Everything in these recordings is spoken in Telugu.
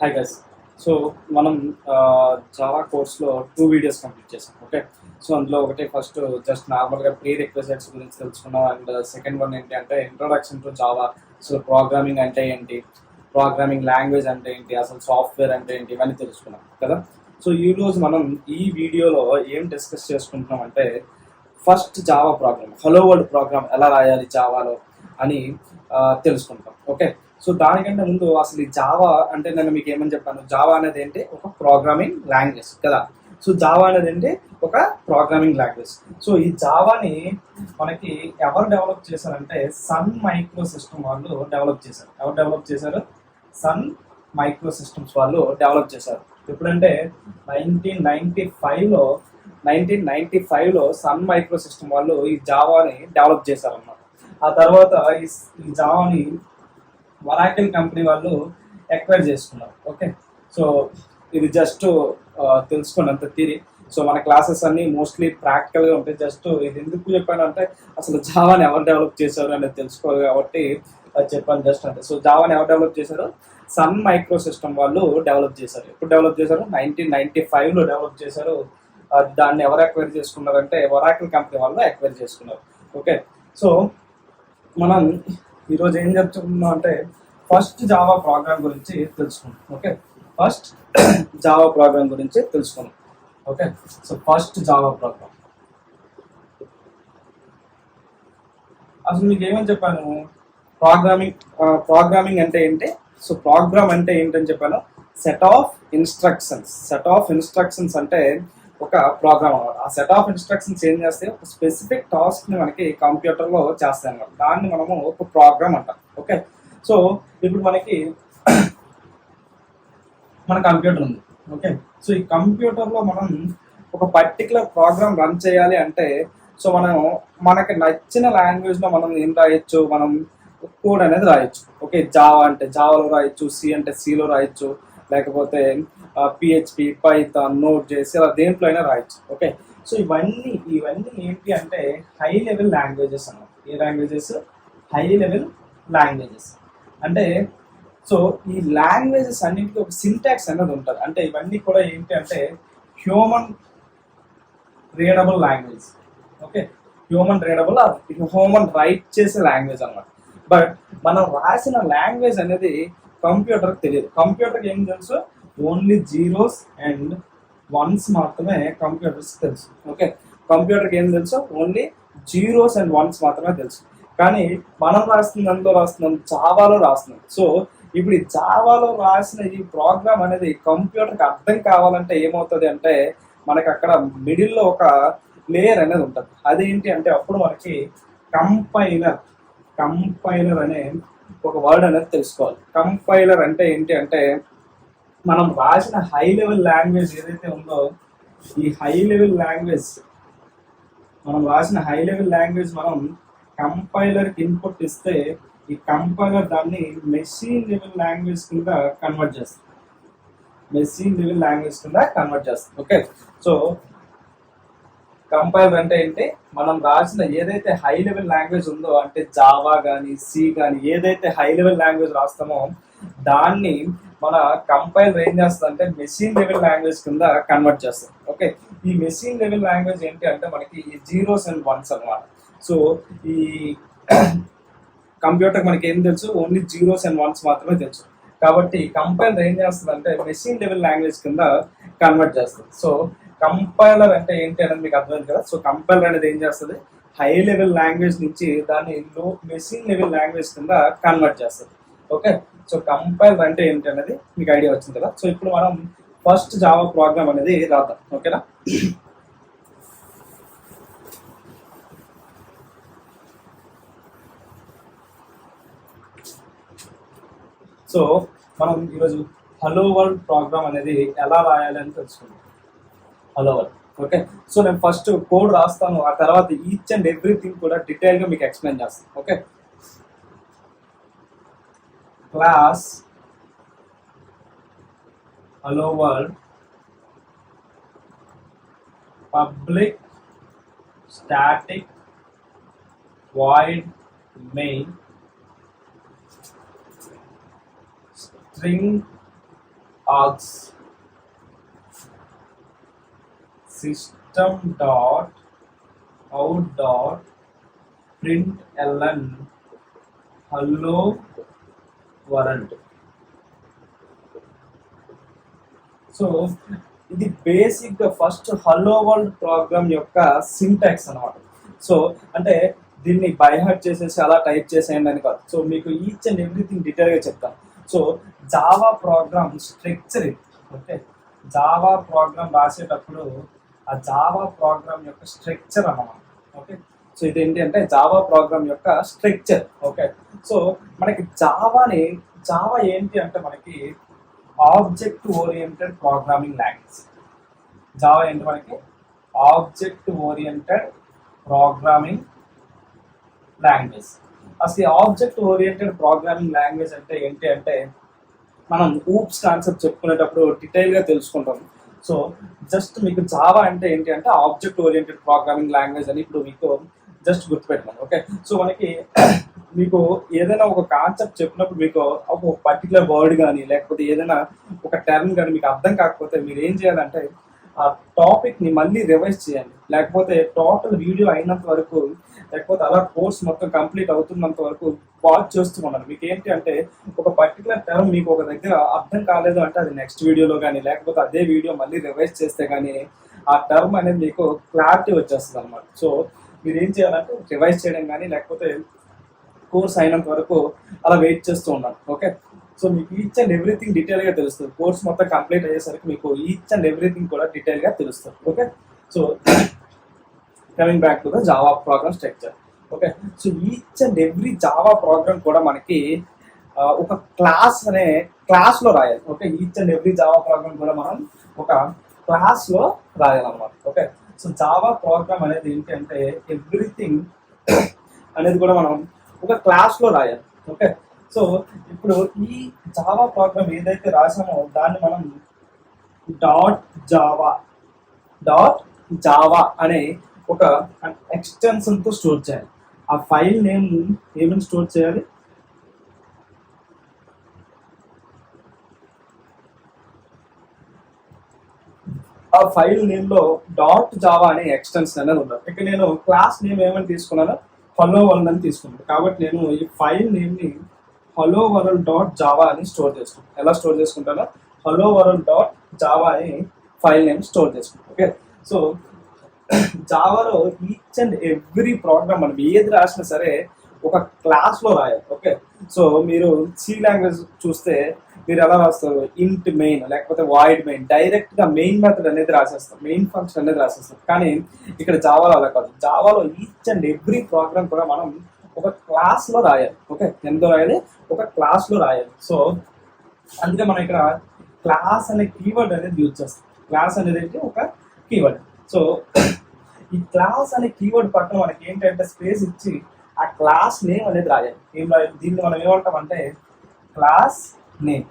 Hi guys. సో మనం జావా కోర్స్లో 2 వీడియోస్ కంప్లీట్ చేసాం. ఓకే, సో అందులో ఒకటి ఫస్ట్ జస్ట్ నార్మల్గా ప్రీ రిక్వెజైట్స్ గురించి తెలుసుకున్నాం. అండ్ సెకండ్ వన్ ఏంటి అంటే ఇంట్రొడక్షన్ టు జావా. అసలు ప్రోగ్రామింగ్ అంటే ఏంటి, ప్రోగ్రామింగ్ లాంగ్వేజ్ అంటే ఏంటి, అసలు సాఫ్ట్వేర్ అంటే ఏంటి, ఇవన్నీ తెలుసుకున్నాం కదా. సో ఈరోజు మనం ఈ వీడియోలో ఏం డిస్కస్ చేసుకుంటున్నాం అంటే first Java program, hello world program ఎలా రాయాలి జావాలో అని తెలుసుకుంటాం. ఓకే, సో దానికంటే ముందు అసలు ఈ జావా అంటే నేను మీకు ఏమని చెప్పాను, జావా అనేది ఏంటి, ఒక ప్రోగ్రామింగ్ లాంగ్వేజ్ కదా. సో జావా అనేది ఏంటి, ఒక ప్రోగ్రామింగ్ లాంగ్వేజ్. సో ఈ జావాని మనకి ఎవరు డెవలప్ చేశారంటే సన్ మైక్రో సిస్టమ్ వాళ్ళు డెవలప్ చేశారు. ఎవరు డెవలప్ చేశారు? సన్ మైక్రో సిస్టమ్స్ వాళ్ళు డెవలప్ చేశారు. ఎప్పుడంటే 1995లో సన్ మైక్రో సిస్టమ్ వాళ్ళు ఈ జావాని డెవలప్ చేశారన్నమాట. ఆ తర్వాత ఈ జావాని వరాకిల్ కంపెనీ వాళ్ళు ఎక్వైర్ చేసుకున్నారు. ఓకే, సో ఇది జస్ట్ తెలుసుకోండి థియరీ. సో మన క్లాసెస్ అన్ని మోస్ట్లీ ప్రాక్టికల్గా ఉంటాయి. జస్ట్ ఇది ఎందుకు చెప్పాను అంటే అసలు జావాని ఎవరు డెవలప్ చేశారు అనేది తెలుసుకోవాలి కాబట్టి చెప్పాను జస్ట్ అంటే. సో జావాని ఎవరు డెవలప్ చేశారు? సన్ మైక్రో సిస్టమ్ వాళ్ళు డెవలప్ చేశారు. ఎప్పుడు డెవలప్ చేశారు? 1995లో డెవలప్ చేశారు. దాన్ని ఎవరు ఎక్వైర్ చేసుకున్నారంటే వరాకిల్ కంపెనీ వాళ్ళు ఎక్వైర్ చేసుకున్నారు. ఓకే, సో మనం ఈరోజు ఏం చెప్తున్నాం అంటే ఫస్ట్ జావా ప్రోగ్రామ్ గురించి తెలుసుకున్నాం. ఓకే, ఫస్ట్ జావా ప్రోగ్రామ్ గురించి తెలుసుకున్నాం. Okay, so first Java programme అసలు మీకు ఏమని చెప్పాను? ప్రోగ్రామింగ్ అంటే ఏంటి? సో ప్రోగ్రామ్ అంటే ఏంటని చెప్పాను, సెట్ ఆఫ్ ఇన్స్ట్రక్షన్స్ అంటే ఒక ప్రోగ్రామ్ అన్నమాట. ఆ సెట్ ఆఫ్ ఇన్స్ట్రక్షన్స్ ఏం చేస్తే ఒక స్పెసిఫిక్ టాస్క్ని మనకి కంప్యూటర్లో చేస్తాయి అన్నమాట. దాన్ని మనము ఒక ప్రోగ్రామ్ అంటాం. ఓకే, సో ఇప్పుడు మన కంప్యూటర్ ఉంది. ఓకే, సో ఈ కంప్యూటర్లో మనం ఒక పర్టికులర్ ప్రోగ్రామ్ రన్ చేయాలి అంటే సో మనకి నచ్చిన లాంగ్వేజ్లో మనం ఏం రాయొచ్చు, మనం కోడ్ అనేది రాయొచ్చు. ఓకే, జావా అంటే జావాలో రాయొచ్చు, సి అంటే సిలో రాయొచ్చు, లేకపోతే పిహెచ్పి, పైథాన్, నోట్ జేఎస్ ఇలా దేంట్లో అయినా రాయొచ్చు. ఓకే, సో ఇవన్నీ ఏంటి అంటే హై లెవెల్ లాంగ్వేజెస్ అన్నమాట. ఏ లాంగ్వేజెస్? హై లెవెల్ లాంగ్వేజెస్ అంటే సో ఈ లాంగ్వేజెస్ అన్నింటికి ఒక సింటాక్స్ అనేది ఉంటుంది. అంటే ఇవన్నీ కూడా ఏంటి అంటే human readable language. Okay, human right చేసే లాంగ్వేజ్ అన్నమాట. బట్ మనం రాసిన లాంగ్వేజ్ అనేది కంప్యూటర్కి తెలియదు. కంప్యూటర్కి ఏం తెలుసు? ఓన్లీ జీరోస్ అండ్ వన్స్ మాత్రమే కంప్యూటర్స్ తెలుసు. ఓకే, కంప్యూటర్కి ఏం తెలుసు? ఓన్లీ జీరోస్ అండ్ వన్స్ మాత్రమే తెలుసు. కానీ మనం రాస్తున్నాం జావాలో రాస్తున్నాం. సో ఇప్పుడు ఈ జావాలో రాసిన ఈ ప్రోగ్రామ్ అనేది కంప్యూటర్కి అర్థం కావాలంటే ఏమవుతుంది అంటే మనకి అక్కడ మిడిల్లో ఒక లేయర్ అనేది ఉంటుంది. అదేంటి అంటే అప్పుడు మనకి కంపైలర్ అనే ఒక వర్డ్ అనేది తెలుసుకోవాలి. కంపైలర్ అంటే ఏంటి అంటే మనం రాసిన హై లెవెల్ లాంగ్వేజ్ ఏదైతే ఉందో ఈ హై లెవెల్ లాంగ్వేజ్ మనం కంపైలర్కి ఇన్పుట్ ఇస్తే ఈ కంపైలర్ దాన్ని మెషిన్ లెవెల్ లాంగ్వేజ్ కింద కన్వర్ట్ చేస్తుంది. ఓకే, సో కంపైలర్ అంటే ఏంటి? మనం రాసిన ఏదైతే హై లెవెల్ లాంగ్వేజ్ ఉందో అంటే జావా కానీ సి కానీ ఏదైతే హై లెవెల్ లాంగ్వేజ్ రాస్తామో దాన్ని మన కంపైలర్ ఏం చేస్తుంది అంటే మెషిన్ లెవెల్ లాంగ్వేజ్ కింద కన్వర్ట్ చేస్తుంది. ఓకే, ఈ మెషిన్ లెవెల్ లాంగ్వేజ్ ఏంటి అంటే మనకి ఈ జీరోస్ అండ్ వన్స్ అన్నమాట. సో ఈ కంప్యూటర్ మనకి ఏం తెలుసు? ఓన్లీ జీరోస్ అండ్ వన్స్ మాత్రమే తెలుసు. కాబట్టి కంపైలర్ ఏం చేస్తుంది అంటే మెషిన్ లెవెల్ లాంగ్వేజ్ కింద కన్వర్ట్ చేస్తుంది. సో కంపైలర్ అంటే ఏంటి అనేది మీకు అర్థమైంది కదా. సో కంపైలర్ అనేది ఏం చేస్తుంది? హై లెవెల్ లాంగ్వేజ్ నుంచి దాన్ని మెషిన్ లెవెల్ లాంగ్వేజ్ కింద కన్వర్ట్ చేస్తుంది. ఓకే, సో కంపైలర్ అంటే ఏంటి అనేది మీకు ఐడియా వచ్చింది కదా. సో ఇప్పుడు మనం ఫస్ట్ జావా ప్రోగ్రామ్ అనేది రాద్దాం. ఓకేనా? సో మనం ఈరోజు హలో వరల్డ్ ప్రోగ్రామ్ అనేది ఎలా రాయాలి అని తెలుసుకుందాం. Hello world. ఓకే, సో నేను ఫస్ట్ కోడ్ రాస్తాను, ఆ తర్వాత ఈచ్ అండ్ ఎవ్రీథింగ్ కూడా డీటెయిల్గా మీకు ఎక్స్ప్లెయిన్ చేస్తాను. Okay, class hello world public static void main string args system dot out dot println hello world. So ఇది బేసిక్ గా ఫస్ట్ హలో వరల్డ్ ప్రోగ్రామ్ యొక్క సింటాక్స్ అన్నమాట. సో అంటే దీన్ని బైహార్ట్ చేసేసి అలా టైప్ చేసేయండి అని కాదు. సో మీకు ఈచ్ అండ్ ఎవ్రీథింగ్ డీటెయిల్ గా చెప్తాను. సో జావా ప్రోగ్రామ్ స్ట్రక్చర్ ఇది. ఓకే, జావా ప్రోగ్రామ్ రాసేటప్పుడు ఆ జావా ప్రోగ్రామ్ యొక్క స్ట్రక్చర్ అన్నమాట. ఓకే, సో ఇదేంటి అంటే జావా ప్రోగ్రామ్ యొక్క స్ట్రక్చర్. ఓకే, సో మనకి జావా ఏంటి అంటే మనకి object oriented programming language. Java ఏంటి మనకి ఆబ్జెక్ట్ ఓరియంటెడ్ ప్రోగ్రామింగ్ లాంగ్వేజ్. అసలు ఆబ్జెక్ట్ ఓరియంటెడ్ ప్రోగ్రామింగ్ లాంగ్వేజ్ అంటే ఏంటి అంటే మనం ఊప్స్ కాన్సెప్ట్ చెప్పుకునేటప్పుడు డీటెయిల్ గా తెలుసుకుంటాం. సో జస్ట్ మీకు జావా అంటే ఏంటి అంటే ఆబ్జెక్ట్ ఓరియంటెడ్ ప్రోగ్రామింగ్ లాంగ్వేజ్ అని ఇప్పుడు మీకు జస్ట్ గుర్తుపెట్టుకోండి. ఓకే, సో మనకి మీకు ఏదైనా ఒక కాన్సెప్ట్ చెప్పినప్పుడు మీకు ఒక పర్టికులర్ వర్డ్ కానీ లేకపోతే ఏదైనా ఒక టర్మ్ కానీ మీకు అర్థం కాకపోతే మీరు ఏం చేయాలంటే ఆ టాపిక్ ని మళ్ళీ రివైజ్ చేయండి, లేకపోతే టోటల్ వీడియో అయినంత వరకు, లేకపోతే అలా కోర్స్ మొత్తం కంప్లీట్ అవుతున్నంత వరకు వాచ్ చేస్తూ ఉన్నాను. మీకు ఏంటి అంటే ఒక పర్టికులర్ టర్మ్ మీకు ఒక దగ్గర అర్థం కాలేదు అంటే అది నెక్స్ట్ వీడియోలో కానీ లేకపోతే అదే వీడియో మళ్ళీ రివైజ్ చేస్తే కానీ ఆ టర్మ్ అనేది మీకు క్లారిటీ వచ్చేస్తుంది అనమాట. సో మీరు ఏం చేయాలంటే రివైజ్ చేయడం కానీ లేకపోతే కోర్స్ అయినంత వరకు అలా వెయిట్ చేస్తూ ఉన్నాను. ఓకే, సో మీకు ఈచ్ అండ్ ఎవ్రీథింగ్ డీటెయిల్ గా తెలుస్తుంది. కోర్స్ మొత్తం కంప్లీట్ అయ్యేసరికి మీకు ఈచ్ అండ్ ఎవ్రీథింగ్ కూడా డీటెయిల్ గా తెలుస్తుంది. Okay, so coming back to the Java program structure. Okay, so each and every Java programme కూడా మనకి ఒక క్లాస్ లో రాయాలి. Okay, each and every Java programme కూడా మనం ఒక క్లాస్ లో రాయాలన్నమాట. ఓకే, సో జావా ప్రోగ్రామ్ అనేది ఏంటి అంటే ఎవ్రీథింగ్ అనేది కూడా మనం ఒక క్లాస్ లో రాయాలి. ఓకే, సో ఇప్పుడు ఈ జావా ప్రోగ్రామ్ ఏదైతే రాసామో దాన్ని మనం జావా అనే ఒక ఎక్స్టెన్షన్ తో స్టోర్ చేయాలి. ఆ ఫైల్ నేమ్ ఏమని స్టోర్ చేయాలి? ఆ ఫైల్ నేమ్ లో .java అనే ఎక్స్టెన్షన్ అనేది ఉంటుంది. ఇక్కడ నేను క్లాస్ నేమ్ ఏమని తీసుకున్నాను? హలో వరల్డ్ అని తీసుకున్నాను. కాబట్టి నేను ఈ ఫైల్ నేమ్ ని హలో వరల్డ్ .java అని స్టోర్ చేసుకుంటాను. ఎలా స్టోర్ చేసుకుంటానో హలో వరల్డ్ .java అని ఫైల్ నేమ్ స్టోర్ చేసుకుంటాను. ఓకే, సో జావాలో ఈచ్ అండ్ ఎవ్రీ ప్రోగ్రామ్ మనం ఏది రాసినా సరే ఒక క్లాస్ లో రాయాలి. ఓకే, సో మీరు సి లాంగ్వేజ్ చూస్తే మీరు ఎలా రాస్తారు? ఇంట్ మెయిన్ లేకపోతే వాయిడ్ మెయిన్, డైరెక్ట్ గా మెయిన్ మెథడ్ అనేది రాసేస్తాం, మెయిన్ ఫంక్షన్ అనేది రాసేస్తాం. కానీ ఇక్కడ జావాలో అలా కాదు. జావాలో ఈచ్ అండ్ ఎవ్రీ ప్రోగ్రామ్ కూడా మనం ఒక క్లాస్ లో రాయాలి. ఓకే, ఎందులో రాయాలి? ఒక క్లాస్ లో రాయాలి. సో అందుకే మనం ఇక్కడ క్లాస్ అనే కీవర్డ్ అనేది యూజ్ చేస్తాం. క్లాస్ అనేది ఏంటి? ఒక కీవర్డ్. సో ఈ క్లాస్ అనే కీవర్డ్ పక్కన మనకి ఏంటంటే స్పేస్ ఇచ్చి ఆ క్లాస్ నేమ్ అనేది రాయాలి. ఏం రాయాలి? దీన్ని మనం ఏమంటాం అంటే క్లాస్ నేమ్.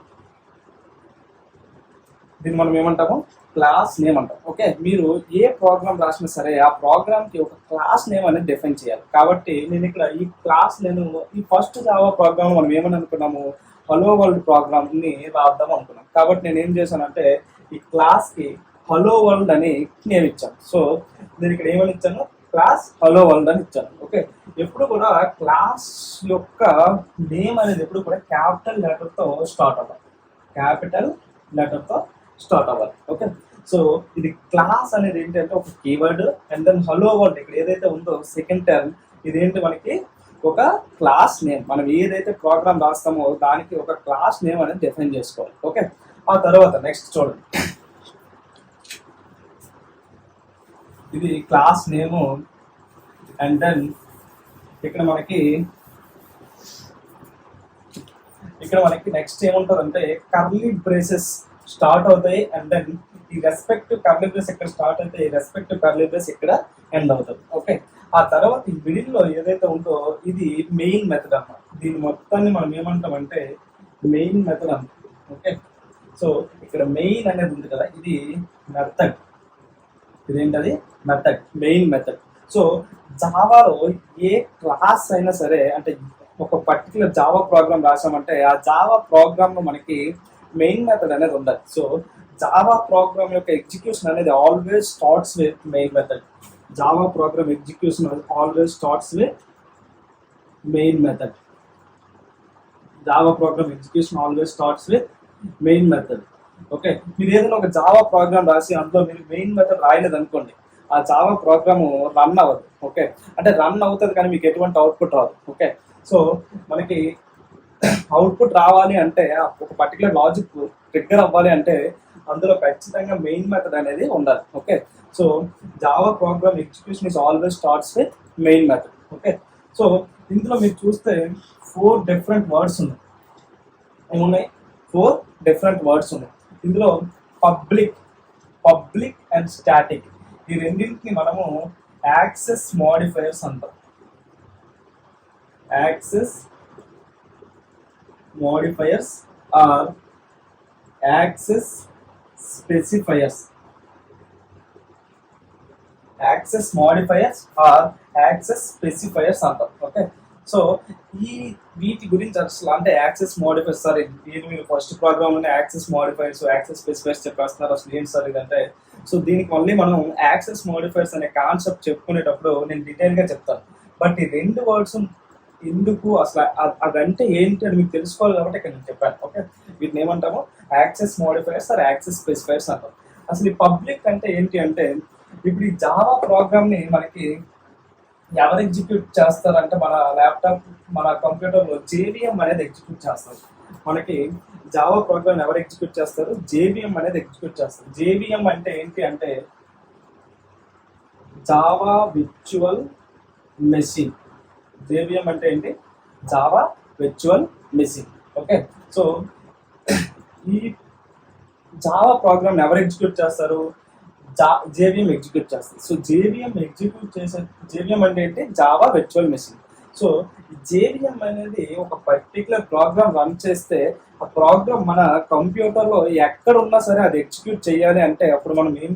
దీన్ని మనం ఏమంటాము? క్లాస్ నేమ్ అంటాం. ఓకే, మీరు ఏ ప్రోగ్రామ్ రాసినా సరే ఆ ప్రోగ్రామ్ కి ఒక క్లాస్ నేమ్ అనేది డిఫైన్ చేయాలి. కాబట్టి నేను ఇక్కడ ఈ క్లాస్ నేను ఈ ఫస్ట్ జావా ప్రోగ్రామ్ మనం ఏమని అనుకున్నాము? హలో వరల్డ్ ప్రోగ్రామ్ ని రాద్దాం అనుకున్నాం. కాబట్టి నేను ఏం చేశానంటే ఈ క్లాస్ కి హలో వరల్డ్ అని నేమ్ ఇచ్చాను. సో నేను ఇక్కడ ఏమని ఇచ్చాను? క్లాస్ హలో వరల్డ్ అని ఇచ్చాను. ఓకే, ఎప్పుడు కూడా క్లాస్ యొక్క నేమ్ అనేది ఎప్పుడు కూడా క్యాపిటల్ లెటర్ తో స్టార్ట్ అవ్వాలి. క్యాపిటల్ లెటర్ తో స్టార్ట్ అవ్వాలి. ఓకే, సో ఇది క్లాస్ అనేది ఏంటంటే ఒక keyword and then hello world ఇక్కడ ఏదైతే ఉందో సెకండ్ టర్మ్ ఇదేంటి మనకి ఒక క్లాస్ నేమ్. మనం ఏదైతే ప్రోగ్రామ్ రాస్తామో దానికి ఒక క్లాస్ నేమ్ అనేది డిఫైన్ చేసుకోవాలి. ఓకే, ఆ తర్వాత నెక్స్ట్ చూడండి, ఇది క్లాస్ నేము అండ్ దెన్ ఇక్కడ మనకి నెక్స్ట్ ఏముంటుందంటే కర్లీ బ్రేసెస్ స్టార్ట్ అవుతాయి అండ్ దెన్ ఈ రెస్పెక్ట్ కర్లీ బ్రేస్ ఇక్కడ స్టార్ట్ అయితే ఈ రెస్పెక్ట్ కర్లీ బ్రేస్ ఇక్కడ ఎండ్ అవుతుంది. ఓకే, ఆ తర్వాత ఈ మిడిల్ లో ఏదైతే ఉందో ఇది మెయిన్ మెథడ్ అన్నమాట. దీని మొత్తాన్ని మనం ఏమంటామంటే మెయిన్ మెథడ్ అంటాం. ఓకే, సో ఇక్కడ మెయిన్ అనేది ఉంది కదా, ఇది మెథడ్. ఇదేంటది? Method, main method. సో జావాలో ఏ క్లాస్ అయినా సరే, అంటే ఒక పర్టికులర్ జావా ప్రోగ్రామ్ రాసామంటే ఆ జావా ప్రోగ్రామ్ లో మనకి ఒక మెయిన్ మెథడ్ అనేది ఉంటుంది. మెయిన్ మెథడ్ అనేది ఉండాలి. సో జావా ప్రోగ్రామ్ యొక్క ఎగ్జిక్యూషన్ అనేది always starts with main method. Java program execution always starts with main method. Java program execution always starts with main method. Okay, మీరు ఏదైనా ఒక జావా ప్రోగ్రామ్ రాసి అందులో మీరు మెయిన్ మెథడ్ రాయలేదు అనుకోండి, ఆ జావా ప్రోగ్రాము రన్ అవ్వదు. ఓకే, అంటే రన్ అవుతుంది కానీ మీకు ఎటువంటి అవుట్పుట్ రాదు. ఓకే, సో మనకి అవుట్పుట్ రావాలి అంటే ఒక పర్టికులర్ లాజిక్ ట్రిగ్గర్ అవ్వాలి అంటే అందులో ఖచ్చితంగా మెయిన్ మెథడ్ అనేది ఉండాలి. Okay, so Java program execution is always starts with main method. Okay, so ఇందులో మీరు చూస్తే 4 డిఫరెంట్ వర్డ్స్ ఉన్నాయి. 4 డిఫరెంట్ వర్డ్స్ ఉన్నాయి ఇందులో. పబ్లిక్ అండ్ స్టాటిక్, ఈ రెండింటిని మనము యాక్సెస్ మోడిఫైయర్స్ అంటాం. Access modifiers are access specifiers. Access modifiers are access specifiers అంటాం. ఓకే, సో వీటి గురించి అసలు అంటే యాక్సెస్ మోడిఫైర్స్ సార్ దీని మీరు first program access modifiers access specifiers చెప్పేస్తున్నారు, అసలు ఏంటి సార్ ఇదంటే. సో దీనికి మళ్ళీ మనం యాక్సెస్ మోడిఫైర్స్ అనే కాన్సెప్ట్ చెప్పుకునేటప్పుడు నేను డీటెయిల్గా చెప్తాను. బట్ ఈ 2 వర్డ్స్ ఎందుకు అసలు అదంటే ఏంటి అని మీకు తెలుసుకోవాలి కాబట్టి ఇక్కడ నేను చెప్పాను. ఓకే, వీటిని ఏమంటాము access modifiers are access specifiers అంటాం. అసలు ఈ పబ్లిక్ అంటే ఏంటి అంటే, ఇప్పుడు ఈ జావా ప్రోగ్రామ్ని మనకి ఎవరు ఎగ్జిక్యూట్ చేస్తారంటే మన ల్యాప్టాప్ మన కంప్యూటర్లో జేవిఎం అనేది ఎగ్జిక్యూట్ చేస్తారు. మనకి జావా ప్రోగ్రామ్ ఎవరు ఎగ్జిక్యూట్ చేస్తారు? జేవిఎం అనేది ఎగ్జిక్యూట్ చేస్తారు. జేవిఎం అంటే ఏంటి అంటే జావా విర్చువల్ మెషిన్. జేవిఎం అంటే ఏంటి? Java virtual machine. Okay, so ఈ జావా ప్రోగ్రామ్ ఎవరు ఎగ్జిక్యూట్ చేస్తారు? జేవిఎం ఎగ్జిక్యూట్ చేస్తుంది. సో జేవిఎం అంటే ఏంటి? Java virtual machine. So JVM అనేది ఒక పర్టికులర్ ప్రోగ్రామ్ రన్ చేస్తే ఆ ప్రోగ్రామ్ మన కంప్యూటర్లో ఎక్కడ ఉన్నా సరే అది ఎగ్జిక్యూట్ చేయాలి అంటే అప్పుడు మనం ఏం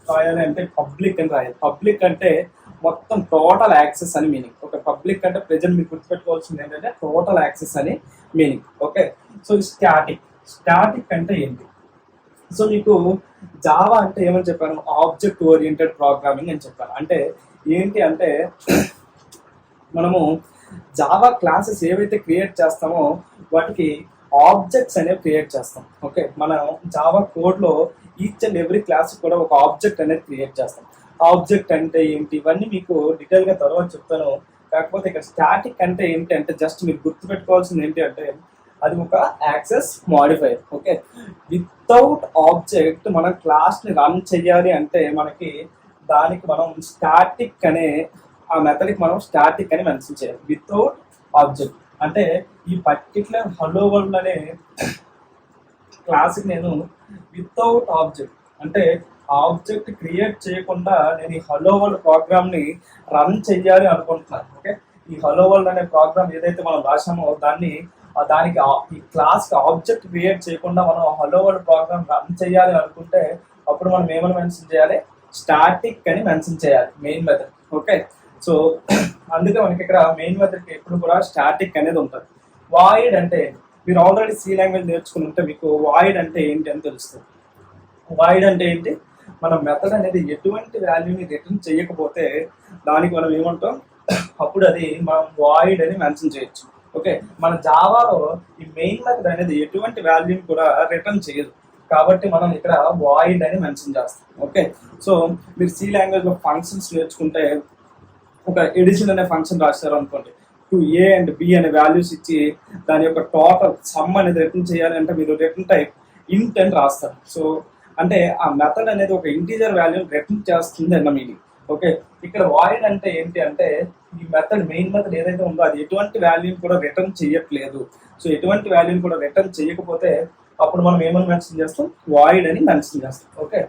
రాయాలి అంటే పబ్లిక్ అని రాయాలి. పబ్లిక్ అంటే మొత్తం టోటల్ యాక్సెస్ అని మీనింగ్. ఓకే, పబ్లిక్ అంటే ప్రెజెంట్ మీకు గుర్తుపెట్టుకోవాల్సింది ఏంటంటే టోటల్ యాక్సెస్ అని మీనింగ్. ఓకే, సో స్టాటిక్ అంటే ఏంటి? సో మీకు జావా అంటే ఏమని చెప్పాను? ఆబ్జెక్ట్ ఓరియంటెడ్ ప్రోగ్రామింగ్ అని చెప్పాను. అంటే ఏంటి అంటే మనము జావా క్లాసెస్ ఏవైతే క్రియేట్ చేస్తామో వాటికి ఆబ్జెక్ట్స్ అనేవి క్రియేట్ చేస్తాం. ఓకే, మనం జావా కోడ్లో ఈచ్ అండ్ ఎవ్రీ క్లాస్ కూడా ఒక ఆబ్జెక్ట్ అనేది క్రియేట్ చేస్తాం. ఆబ్జెక్ట్ అంటే ఏంటి ఇవన్నీ మీకు డీటెయిల్గా తర్వాత చెప్తాను. కాకపోతే ఇక్కడ స్టాటిక్ అంటే ఏంటి అంటే జస్ట్ మీరు గుర్తుపెట్టుకోవాల్సింది ఏంటి అంటే అది ఒక access modifier. Okay, without object మనం క్లాస్ని రన్ చేయాలి అంటే మనకి దానికి మనం స్టాటిక్ అనే ఆ మెథడ్కి మనం స్టాటిక్ అని మెన్షన్ చేయాలి. వితౌట్ ఆబ్జెక్ట్ అంటే ఈ పర్టికులర్ హలో వరల్డ్ అనే క్లాస్కి నేను వితౌట్ ఆబ్జెక్ట్ అంటే ఆబ్జెక్ట్ క్రియేట్ చేయకుండా నేను ఈ హలో వరల్డ్ ప్రోగ్రామ్ని రన్ చెయ్యాలి అనుకుంటున్నాను. ఓకే, ఈ హలో వరల్డ్ అనే ప్రోగ్రామ్ ఏదైతే మనం రాసామో దానికి ఈ క్లాస్కి ఆబ్జెక్ట్ క్రియేట్ చేయకుండా మనం హలో వరల్డ్ ప్రోగ్రామ్ రన్ చేయాలి అనుకుంటే అప్పుడు మనం ఏమని మెన్షన్ చేయాలి? స్టాటిక్ అని మెన్షన్ చేయాలి మెయిన్ మెథడ్. ఓకే, సో అందుకే మనకి ఇక్కడ మెయిన్ మెథడ్కి ఎప్పుడు కూడా స్టాటిక్ అనేది ఉంటుంది. వాయిడ్ అంటే మీరు ఆల్రెడీ సి లాంగ్వేజ్ నేర్చుకుని ఉంటే మీకు వాయిడ్ అంటే ఏంటి అని తెలుస్తుంది. వాయిడ్ అంటే ఏంటి? మన మెథడ్ అనేది ఎటువంటి వాల్యూని రిటర్న్ చేయకపోతే దానికి మనం ఏమంటాం? అప్పుడు అది మనం వాయిడ్ అని మెన్షన్ చేయొచ్చు. ఓకే, మన జావాలో ఈ మెయిన్ మెథడ్ అనేది ఎటువంటి వాల్యూని కూడా రిటర్న్ చేయదు కాబట్టి మనం ఇక్కడ వాయిడ్ అని మెన్షన్ చేస్తాం. ఓకే, సో మీరు సి లాంగ్వేజ్లో ఫంక్షన్స్ నేర్చుకుంటే ఒక ఎడిషన్ అనే ఫంక్షన్ రాశారు అనుకోండి, టు ఏ అండ్ బి అనే వాల్యూస్ ఇచ్చి దాని యొక్క టోటల్ సమ్ అనేది రిటర్న్ చేయాలి అంటే మీరు రిటర్న్ టైప్ ఇంట్ అని రాస్తారు. సో అంటే ఆ మెథడ్ అనేది ఒక ఇంటీజర్ వాల్యూని రిటర్న్ చేస్తుంది అన్న మీనింగ్. ఓకే, ఇక్కడ వాయిడ్ అంటే ఏంటి అంటే ఈ మెథడ్ మెయిన్ మెథడ్ ఏదైతే ఉందో అది ఎటువంటి వాల్యూని కూడా రిటర్న్ చేయట్లేదు. సో ఎటువంటి వాల్యూని కూడా రిటర్న్ చేయకపోతే అప్పుడు మనం ఏమని మెన్షన్ చేస్తాం? వాయిడ్ అని మెన్షన్ చేస్తాం. ఓకే,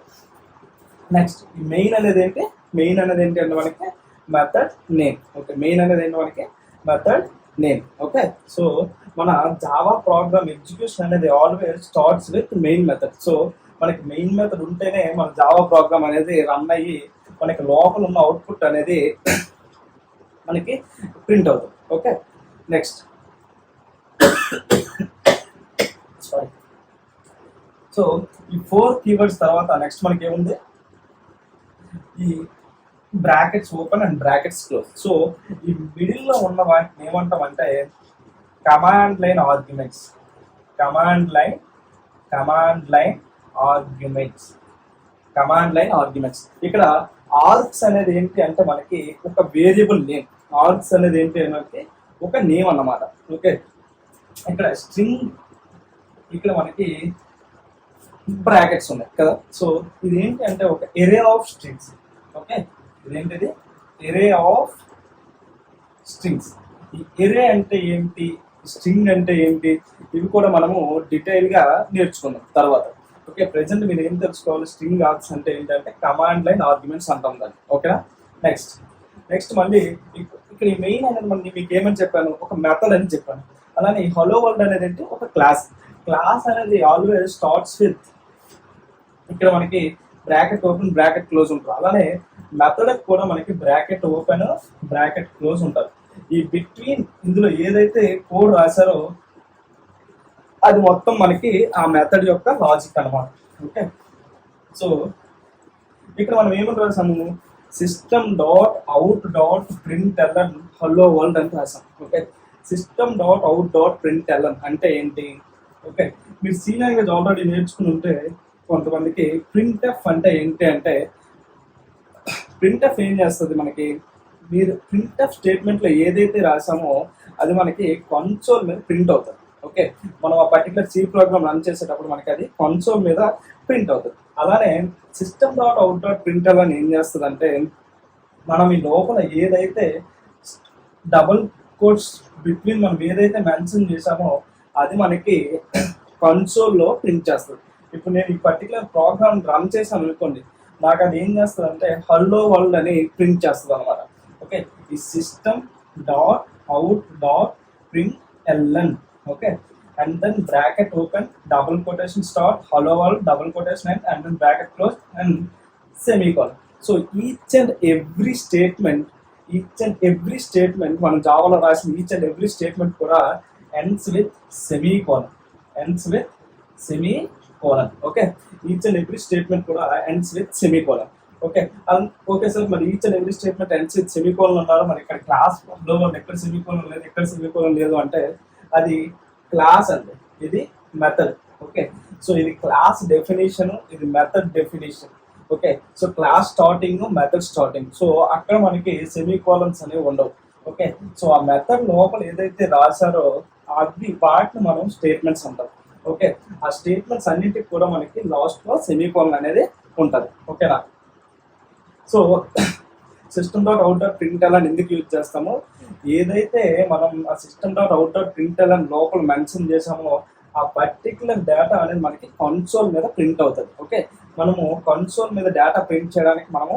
నెక్స్ట్ ఈ మెయిన్ అనేది ఏంటి? మెయిన్ అనేది ఏంటి అంటే మనకి మెథడ్ నేమ్. ఓకే, మెయిన్ అనేది ఏంటి మనకి? Method name. ఓకే, సో మన జావా ప్రోగ్రామ్ ఎగ్జిక్యూషన్ అనేది always starts with main method. So మనకి మెయిన్ మెథడ్ ఉంటేనే మన జావా ప్రోగ్రామ్ అనేది రన్ అయ్యి మనకి లోపల ఉన్న అవుట్పుట్ అనేది మనకి ప్రింట్ అవుతుంది. ఓకే, నెక్స్ట్ సారీ సో ఈ 4 కీవర్డ్స్ తర్వాత నెక్స్ట్ మనకి ఏముంది, ఈ brackets open and brackets close. So ఈ మిడిల్లో ఉన్న వాటిని ఏమంటామంటే command line arguments. Command line arguments. ఇక్కడ ఆర్గ్స్ అనేది ఏంటి అంటే మనకి ఒక వేరియబుల్ నేమ్. ఆర్గ్స్ అనేది ఏంటి అంటే ఒక నేమ్ అన్నమాట. ఓకే, ఇక్కడ స్ట్రింగ్, ఇక్కడ మనకి బ్రాకెట్స్ ఉన్నాయి కదా. సో ఇది ఏంటి అంటే ఒక ఎరే ఆఫ్ స్ట్రింగ్స్. ఓకే, ఇదేంటిది ఎరే ఆఫ్ స్ట్రింగ్స్. ఈ ఎరే అంటే ఏంటి, స్ట్రింగ్ అంటే ఏంటి, ఇవి కూడా మనము డీటెయిల్ గా నేర్చుకుందాం తర్వాత. ఓకే, ప్రెసెంట్ మీరు ఏం తెలుసుకోవాలి, స్ట్రింగ్ ఆర్గ్స్ అంటే ఏంటంటే కమాండ్ లైన్ ఆర్గ్యుమెంట్స్ అంటాం దాన్ని. ఓకేనా. నెక్స్ట్ మళ్ళీ ఇక్కడ ఈ మెయిన్ అనేది మళ్ళీ మీకు ఏమని చెప్పాను, ఒక మెథడ్ అని చెప్పాను. అలానే హలో వరల్డ్ అనేది ఏంటి, ఒక క్లాస్ అనేది ఆల్వేస్ స్టార్ట్స్ విత్, ఇక్కడ మనకి బ్రాకెట్ ఓపెన్ బ్రాకెట్ క్లోజ్ ఉంటుంది. అలానే మెథడ్ కూడా మనకి బ్రాకెట్ ఓపెన్ బ్రాకెట్ క్లోజ్ ఉంటుంది. ఈ బిట్వీన్ ఇందులో ఏదైతే కోడ్ రాశారో అది మొత్తం మనకి ఆ మెథడ్ యొక్క లాజిక్ అన్నమాట. ఓకే, సో ఇక్కడ మనం ఏమని రాసాము, system.out.println హలో వరల్డ్ అని రాసాం. ఓకే, system.out.println అంటే ఏంటి, ఓకే మీరు సి లాంగ్వేజ్ ఆల్రెడీ నేర్చుకుని ఉంటే కొంతమందికి ప్రింట్ఎఫ్ అంటే ఏంటి అంటే, ప్రింట్ఎఫ్ ఏం చేస్తుంది మనకి, మీరు ప్రింట్ఎఫ్ స్టేట్మెంట్లో ఏదైతే రాసామో అది మనకి కన్సోల్ మీద ప్రింట్ అవుతుంది. ఓకే, మనం ఆ పర్టికులర్ సి ప్రోగ్రామ్ రన్ చేసేటప్పుడు మనకి అది కన్సోల్ మీద ప్రింట్ అవుతుంది. అలానే system.out.println అని ఏం చేస్తుంది అంటే, మనం ఈ లోపల ఏదైతే డబుల్ కోట్స్ బిట్వీన్ మనం ఏదైతే మెన్షన్ చేసామో అది మనకి కన్సోల్లో ప్రింట్ చేస్తుంది. ఇప్పుడు నేను ఈ పర్టికులర్ ప్రోగ్రామ్ రన్ చేశాను అనుకోండి, నాకు అది ఏం చేస్తుంది అంటే హలో వరల్డ్ అని ప్రింట్ చేస్తుంది అనమాట. ఓకే, ఈ system.out.println. Okay, and then bracket open double quotation start hello world double quotation and then bracket close and semicolon. So each and every statement మనం జావాలో రాసిన each and every statement కూడా ends with semicolon. Okay, each and every statement కూడా ends with semicolon. Okay sir, మరి each and every statement ends with semicolon అన్నారు, మరి ఇక్కడ క్లాస్ లో ఎక్కడ సెమీకోలన్ లేదు ఎక్కడ సెమీకోలన్ లేదు అంటే అది క్లాస్ అండి, ఇది మెథడ్. ఓకే, సో ఇది క్లాస్ డెఫినేషన్, ఇది method definition. Okay, so class starting method starting, so అక్కడ మనకి సెమీకోలన్స్ అనేవి ఉండవు. ఓకే, సో ఆ మెథడ్ లోపల ఏదైతే రాశారో అది వాటిని మనం స్టేట్మెంట్స్ అంటాం. ఓకే, ఆ స్టేట్మెంట్స్ అన్నింటికి కూడా మనకి లాస్ట్ లో సెమీకోలన్ అనేది ఉంటుంది. ఓకేనా. సో system.out.println ఎందుకు యూజ్ చేస్తామో, ఏదైతే మనం ఆ system.out.println లోపల మెన్షన్ చేసామో ఆ పర్టికులర్ డేటా అనేది మనకి కన్సోల్ మీద ప్రింట్ అవుతుంది. ఓకే, మనము కన్సోల్ మీద డేటా ప్రింట్ చేయడానికి మనము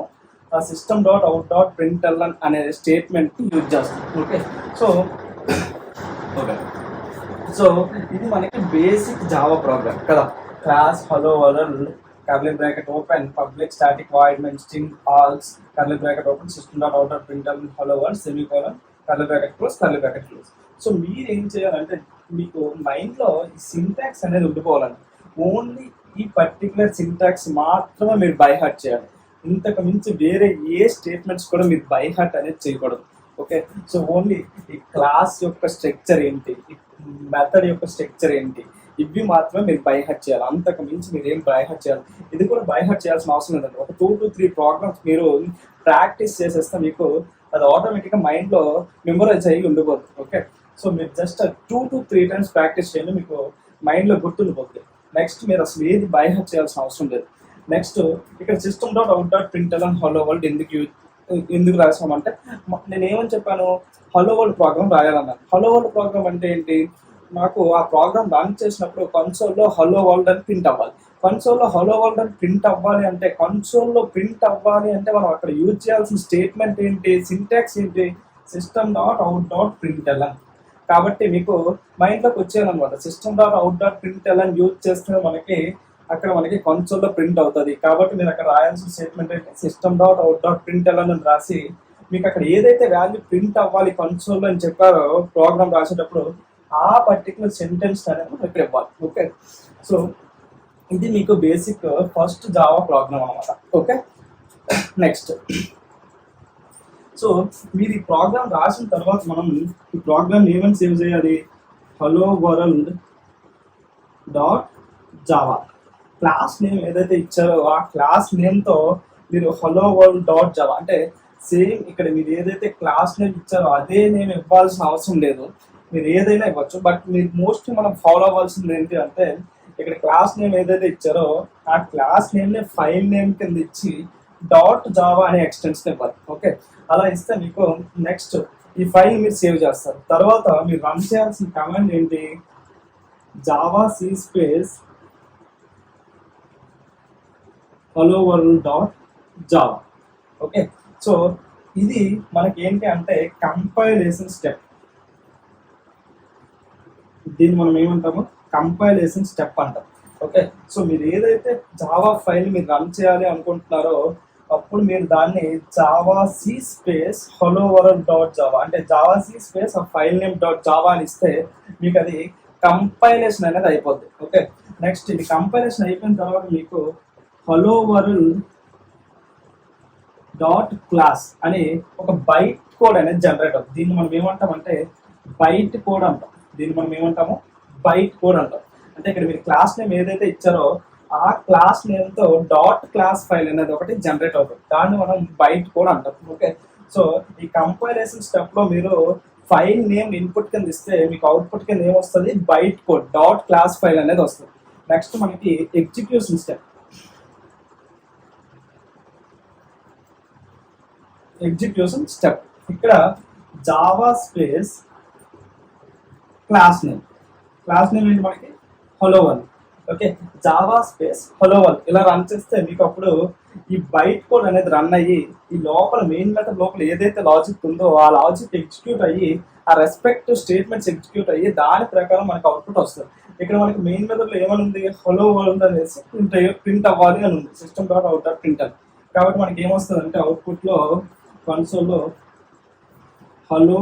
ఆ system.out.println అనే స్టేట్మెంట్ యూజ్ చేస్తాం. ఓకే, సో ఇది మనకి బేసిక్ జావా ప్రోగ్రామ్ కదా. Class hello world curly bracket open public static void main string args curly bracket open system.out.println hello world semicolon curly bracket close. So మీరు ఏం చేయాలంటే మీకు మైండ్లో ఈ సింటాక్స్ అనేది ఉండిపోవాలండి. ఓన్లీ ఈ పర్టికులర్ సింటాక్స్ మాత్రమే మీరు బై హార్ట్ చేయాలి. ఇంతకు మించి వేరే ఏ స్టేట్మెంట్స్ కూడా మీరు బై హార్ట్ అనేది చేయకూడదు. ఓకే, సో ఓన్లీ ఈ క్లాస్ యొక్క స్ట్రక్చర్ ఏంటి, ఈ మెథడ్ యొక్క స్ట్రక్చర్ ఏంటి, ఇవి మాత్రమే మీరు బై హార్ట్ చేయాలి. అంతకు మించి మీరు ఏం బై హార్ట్ చేయాలి, ఇది కూడా బై హార్ట్ చేయాల్సిన అవసరం లేదండి. ఒక 2 to 3 ప్రోగ్రామ్స్ మీరు ప్రాక్టీస్ చేసేస్తే మీకు అది ఆటోమేటిక్గా మైండ్లో మెమరైజ్ అయ్యి ఉండిపోతుంది. ఓకే, సో మీరు జస్ట్ 2 to 3 times ప్రాక్టీస్ చేయండి, మీకు మైండ్లో గుర్తుండిపోతుంది. నెక్స్ట్ మీరు అసలు ఏది బై హార్ట్ చేయాల్సిన అవసరం లేదు. నెక్స్ట్ ఇక్కడ system.out.println హలో వరల్డ్ ఎందుకు రాసామంటే, నేను ఏమని చెప్పాను, హలో వరల్డ్ ప్రోగ్రామ్ రాయాలన్నాను. హలో వరల్డ్ ప్రోగ్రామ్ అంటే ఏంటి, నాకు ఆ ప్రోగ్రామ్ రన్ చేసినప్పుడు కన్సోల్లో హలో వరల్డ్ అని ప్రింట్ అవ్వాలి. కన్సోల్లో హలో వరల్డ్ అని ప్రింట్ అవ్వాలి అంటే, కన్సోల్లో ప్రింట్ అవ్వాలి అంటే మనం అక్కడ యూజ్ చేయాల్సిన స్టేట్మెంట్ ఏంటి, సింటాక్స్ ఏంటి, system.out.println. కాబట్టి మీకు మైండ్లోకి వచ్చేయాలన్నమాట. system.out.println యూజ్ చేస్తే మనకి అక్కడ మనకి కన్సోల్లో ప్రింట్ అవుతుంది. కాబట్టి మీరు అక్కడ రాయాల్సిన స్టేట్మెంట్ ఏంటి, system.out.println అని రాసి మీకు అక్కడ ఏదైతే వాల్యూ ప్రింట్ అవ్వాలి కన్సోల్లో అని చెప్పారో ప్రోగ్రామ్ రాసేటప్పుడు ఆ పర్టికులర్ సెంటెన్స్ అనేది ఇక్కడ ఇవ్వాలి. ఓకే, సో ఇది మీకు బేసిక్ ఫస్ట్ జావా ప్రోగ్రామ్ అనమాట. Okay, next. సో మీరు ఈ ప్రోగ్రామ్ రాసిన తర్వాత మనం ఈ ప్రోగ్రామ్ ఏమని సేవ్ చేయాలి? Hello world dot Java. Class name ఏదైతే ఇచ్చారో ఆ క్లాస్ నేమ్తో మీరు హలో వరల్డ్ డాట్ జావా అంటే సేమ్ ఇక్కడ మీరు ఏదైతే క్లాస్ నేమ్ ఇచ్చారో అదే నేమ్ ఇవ్వాల్సిన అవసరం లేదు, మీరు ఏదైనా ఇవ్వచ్చు. బట్ మీరు మోస్ట్లీ మనం ఫాలో అవ్వాల్సింది ఏంటి అంటే ఇక్కడ క్లాస్ నేమ్ ఏదైతే ఇచ్చారో ఆ క్లాస్ నేమ్ని ఫైల్ నేమ్ కింద ఇచ్చి డాట్ జావా అనే ఎక్స్టెన్షన్ ఇవ్వాలి. ఓకే, అలా ఇస్తే మీకు నెక్స్ట్ ఈ ఫైల్ మీరు సేవ్ చేస్తారు. తర్వాత మీరు రన్ చేయాల్సిన కమాండ్ ఏంటి? Java C space hello world dot Java. Okay, so ఇది మనకి ఏంటి అంటే కంపైలేషన్ స్టెప్. దీన్ని మనం ఏమంటాము? కంపైలేషన్ స్టెప్ అంటాం. ఓకే, సో మీరు ఏదైతే జావా ఫైల్ మీరు రన్ చేయాలి అనుకుంటున్నారో అప్పుడు మీరు దాన్ని Java C space hello world dot Java అంటే జావా సి స్పేస్ ఆ ఫైల్ నేమ్ డాట్ జావా అని ఇస్తే మీకు అది కంపైలేషన్ అనేది అయిపోద్ది. ఓకే, నెక్స్ట్ ఇది కంపైలేషన్ అయిపోయిన తర్వాత మీకు హలో వరల్డ్ డాట్ క్లాస్ అని ఒక బైట్ కోడ్ అనేది జనరేట్ అవుతుంది. దీన్ని మనం ఏమంటామంటే బైట్ కోడ్ అంటాం. దీన్ని మనం ఏమంటాము? బైట్ కోడ్ అంటాం. అంటే ఇక్కడ మీరు క్లాస్ నేమ్ ఏదైతే ఇచ్చారో ఆ క్లాస్ నేమ్తో డాట్ క్లాస్ ఫైల్ అనేది ఒకటి జనరేట్ అవుతుంది. దాన్ని మనం బైట్ కోడ్ అంటాం. ఓకే, సో ఈ కంపైలేషన్ స్టెప్లో మీరు ఫైల్ నేమ్ ఇన్పుట్ కింద ఇస్తే మీకు అవుట్పుట్ కింద ఏమొస్తుంది? Byte code dot class file అనేది వస్తుంది. నెక్స్ట్ మనకి ఎగ్జిక్యూషన్ స్టెప్. ఎగ్జిక్యూషన్ స్టెప్ ఇక్కడ జావా స్పేస్ క్లాస్ నేమ్ ఏంటి మనకి? Hello one. Okay, Java space hello one ఇలా రన్ చేస్తే మీకు అప్పుడు ఈ బైట్ కోడ్ అనేది రన్ అయ్యి ఈ లోపల మెయిన్ మెథడ్ లోపల ఏదైతే లాజిక్ ఉందో ఆ లాజిక్ ఎగ్జిక్యూట్ అయ్యి ఆ రెస్పెక్టివ్ స్టేట్మెంట్స్ ఎగ్జిక్యూట్ అయ్యి దాని ప్రకారం మనకి అవుట్పుట్ వస్తుంది. ఇక్కడ మనకి మెయిన్ మెథడ్లో ఏమని ఉంది? హలో వరల్డ్ అనేసి ప్రింట్ అవ్వాలి అని ఉంది. System dot out dot print అని. కాబట్టి మనకి ఏమొస్తుంది అంటే అవుట్పుట్లో కన్సోల్లో హలో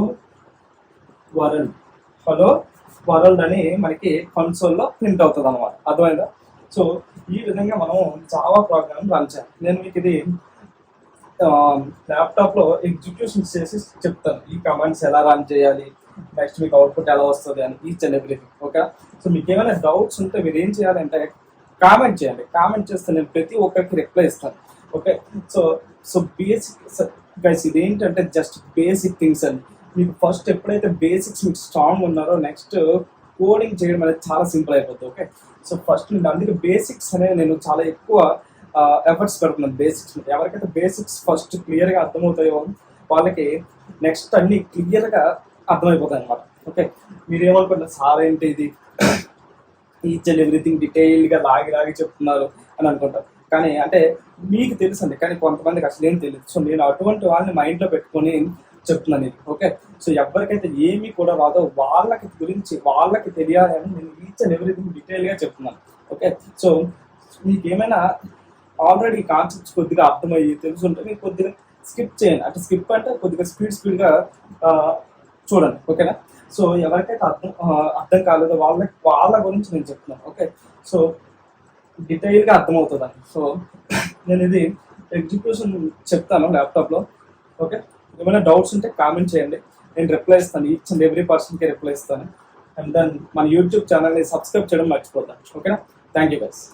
వరల్డ్ అని మనకి కన్సోల్లో ప్రింట్ అవుతుంది అనమాట. అర్థమైందా? సో ఈ విధంగా మనం జావా ప్రోగ్రామ్ రన్ చేయాలి. నేను మీకు ఇది ల్యాప్టాప్లో ఎగ్జిక్యూషన్ చేసి చెప్తాను. ఈ కమాండ్స్ ఎలా రన్ చేయాలి, నెక్స్ట్ మీకు అవుట్పుట్ ఎలా వస్తుంది అని each and everything. Okay, so మీకు ఏమైనా డౌట్స్ ఉంటే మీరు ఏం చేయాలంటే కామెంట్ చేయండి. కామెంట్ చేస్తే నేను ప్రతి ఒక్కరికి రిప్లై ఇస్తాను. ఓకే, సో బేసిక్ గైస్ ఇది ఏంటంటే జస్ట్ బేసిక్ థింగ్స్ అండి. మీకు ఫస్ట్ ఎప్పుడైతే బేసిక్స్ మీకు స్ట్రాంగ్ ఉన్నారో నెక్స్ట్ కోడింగ్ చేయడం అనేది చాలా సింపుల్ అయిపోతుంది. ఓకే, సో ఫస్ట్ నేను అందుకే బేసిక్స్ అనేది నేను చాలా ఎక్కువ ఎఫర్ట్స్ పెడుతున్నాను బేసిక్స్. ఎవరికైతే బేసిక్స్ ఫస్ట్ క్లియర్గా అర్థమవుతాయో వాళ్ళకి నెక్స్ట్ అన్ని క్లియర్గా అర్థమైపోతాయి అనమాట. ఓకే, మీరు ఏమనుకుంటారు సార్ ఏంటి ఇది ఈచ్ అండ్ ఎవ్రీథింగ్ డీటెయిల్గా లాగి చెప్తున్నారు అని అనుకుంటారు. కానీ అంటే మీకు తెలుసు అండి, కానీ కొంతమందికి అసలు ఏం తెలియదు. సో నేను అటువంటి వాళ్ళని మైండ్లో పెట్టుకొని చెప్తున్నాను ఇది. ఓకే, సో ఎవరికైతే ఏమీ కూడా రాదో వాళ్ళకి తెలియాలి అని నేను ఈచ్ అండ్ ఎవ్రీథింగ్ డీటెయిల్గా చెప్తున్నాను. ఓకే, సో మీకు ఏమైనా ఆల్రెడీ కాన్సెప్ట్స్ కొద్దిగా అర్థమయ్యి తెలుసుంటే మీరు కొద్దిగా స్కిప్ చేయండి. అంటే స్కిప్ అంటే కొద్దిగా స్పీడ్గా చూడండి. ఓకేనా? సో ఎవరికైతే అర్థం కాలేదో వాళ్ళ గురించి నేను చెప్తున్నాను. ఓకే, సో డీటెయిల్గా అర్థమవుతుందండి. సో నేను ఇది ఎగ్జిక్యూషన్ చెప్తాను ల్యాప్టాప్లో. ఓకే, ఏమైనా డౌట్స్ ఉంటే కామెంట్ చేయండి, నేను రిప్లై ఇస్తాను. ఈచ్ అండ్ ఎవ్రీ పర్సన్కి రిప్లై ఇస్తాను. అండ్ దెన్ మన యూట్యూబ్ ఛానల్ని సబ్స్క్రైబ్ చేయడం మర్చిపోతాను. ఓకేనా? Thank you guys.